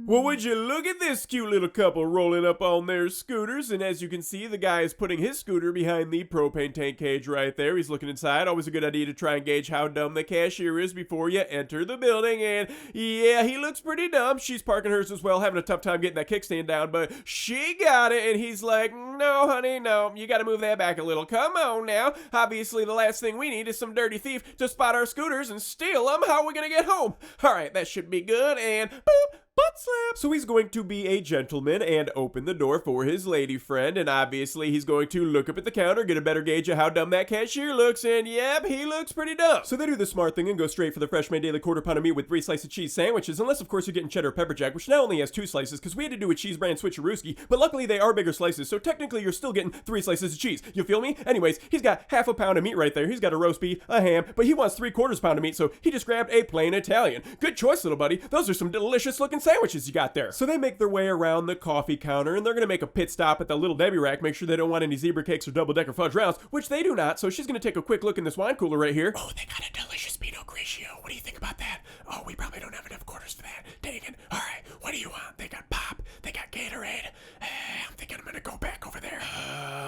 Well, would you look at this cute little couple rolling up on their scooters, and as you can see, the guy is putting his scooter behind the propane tank cage right there. He's looking inside. Always a good idea to try and gauge how dumb the cashier is before you enter the building, and yeah, he looks pretty dumb. She's parking hers as well, having a tough time getting that kickstand down, but she got it, and he's like, no, honey, no, you gotta move that back a little. Come on now. Obviously, the last thing we need is some dirty thief to spot our scooters and steal them. How are we gonna get home? All right, that should be good, and boop. Butt slap. So he's going to be a gentleman and open the door for his lady friend, and obviously he's going to look up at the counter, get a better gauge of how dumb that cashier looks, and yep, he looks pretty dumb. So they do the smart thing and go straight for the freshman daily quarter pound of meat with 3 slices of cheese sandwiches, unless of course you're getting cheddar pepper jack, which now only has 2 slices because we had to do a cheese brand switcherooski, but luckily they are bigger slices, so technically you're still getting 3 slices of cheese. You feel me? Anyways, he's got half a pound of meat right there. He's got a roast beef, a ham, but he wants 3/4 pound of meat, so he just grabbed a plain Italian. Good choice, little buddy. Those are some delicious looking sandwiches you got there. So they make their way around the coffee counter, and they're going to make a pit stop at the Little Debbie rack, make sure they don't want any zebra cakes or double-decker fudge rounds, which they do not, so she's going to take a quick look in this wine cooler right here. Oh, they got a delicious Pinot Grigio. What do you think about that? Oh, we probably don't have enough quarters for that. Dang it. All right, what do you want? They got pop. They got Gatorade. I'm thinking I'm going to go back over there.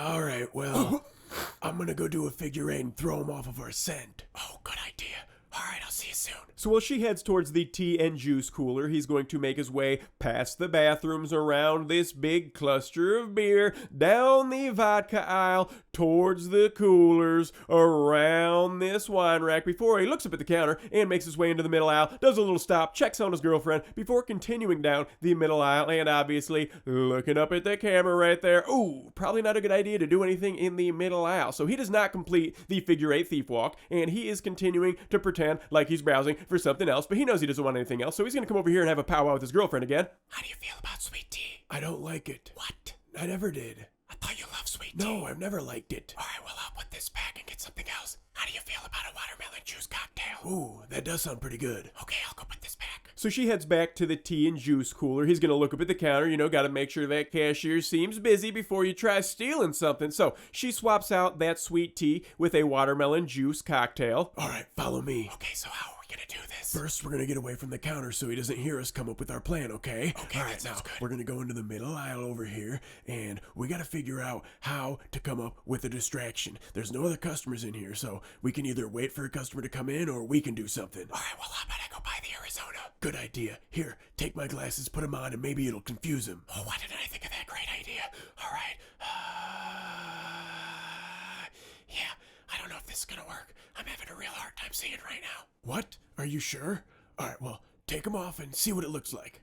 All right, well, I'm going to go do a figure 8 and throw them off of our scent. Oh, good idea. All right, I'll see you soon. So while she heads towards the tea and juice cooler, he's going to make his way past the bathrooms, around this big cluster of beer, down the vodka aisle, towards the coolers, around this wine rack, before he looks up at the counter and makes his way into the middle aisle, does a little stop, checks on his girlfriend, before continuing down the middle aisle, and obviously looking up at the camera right there. Ooh, probably not a good idea to do anything in the middle aisle. So he does not complete the figure 8 thief walk, and he is continuing to pretend like he's browsing for something else, but he knows he doesn't want anything else, so he's gonna come over here and have a powwow with his girlfriend again. How do you feel about sweet tea? I don't like it. What? I never did. I thought you loved sweet tea. No, I've never liked it. All right, well, I'll put this back and get something else. How do you feel about a watermelon juice cocktail? Ooh, that does sound pretty good. Okay, I'll go put this back. So she heads back to the tea and juice cooler. He's gonna look up at the counter, you know, gotta make sure that cashier seems busy before you try stealing something. So she swaps out that sweet tea with a watermelon juice cocktail. All right, follow me. Okay, so how are we gonna do this? First, we're gonna get away from the counter so he doesn't hear us come up with our plan, okay? Okay, all right, that sounds good. We're gonna go into the middle aisle over here, and we gotta figure out how to come up with a distraction. There's no other customers in here, so we can either wait for a customer to come in or we can do something. All right, well, how about I go buy the Arizona? Good idea. Here, take my glasses, put them on, and maybe it'll confuse him. Oh, why didn't I think of that great idea? All right. Yeah, I don't know if this is gonna work. I'm having a real hard time seeing right now. What? Are you sure? All right, well, take them off and see what it looks like.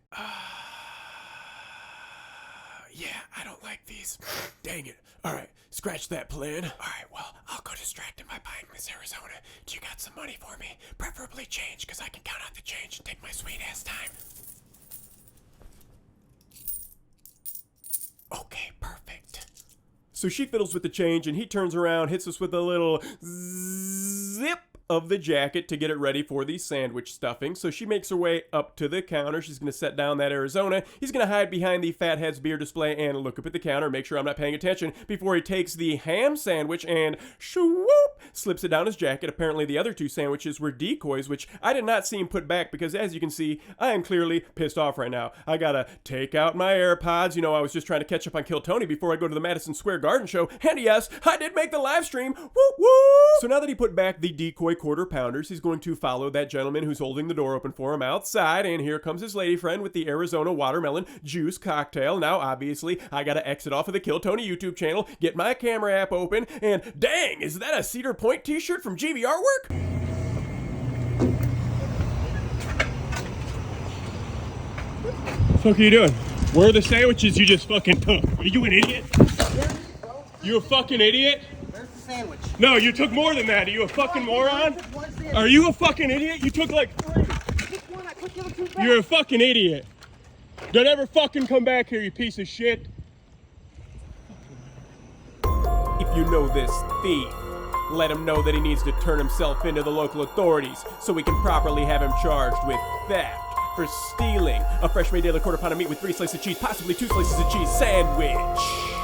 Yeah, I don't like these. Dang it. All right, scratch that plan. All right, well, I'll go distract him by buying this Arizona. Do you got some money for me? Preferably change, because I can count out the change and take my sweet ass time. Okay, perfect. So she fiddles with the change, and he turns around, hits us with a little zip of the jacket to get it ready for the sandwich stuffing. So she makes her way up to the counter. She's going to set down that Arizona. He's going to hide behind the Fathead's beer display and look up at the counter, make sure I'm not paying attention, before he takes the ham sandwich and swoop, slips it down his jacket. Apparently the other 2 sandwiches were decoys, which I did not see him put back because, as you can see, I am clearly pissed off right now. I gotta take out my AirPods. You know, I was just trying to catch up on Kill Tony before I go to the Madison Square Garden show. And yes, I did make the live stream. Woo woo! So now that he put back the decoy quarter pounders, he's going to follow that gentleman who's holding the door open for him outside, and here comes his lady friend with the Arizona watermelon juice cocktail. Now, obviously, I gotta exit off of the Kill Tony YouTube channel, get my camera app open, and dang, is that a Cedar Point t-shirt from GV Artwork? What the fuck are you doing? Where are the sandwiches you just fucking took? Are you an idiot? You a fucking idiot? Where's the sandwich? No, you took more than that. Are you a fucking moron? Are you a fucking idiot? You took like... You're a fucking idiot. Don't ever fucking come back here, you piece of shit. If you know this thief, let him know that he needs to turn himself into the local authorities so we can properly have him charged with theft for stealing a fresh made daily quarter pound of meat with 3 slices of cheese, possibly 2 slices of cheese sandwich.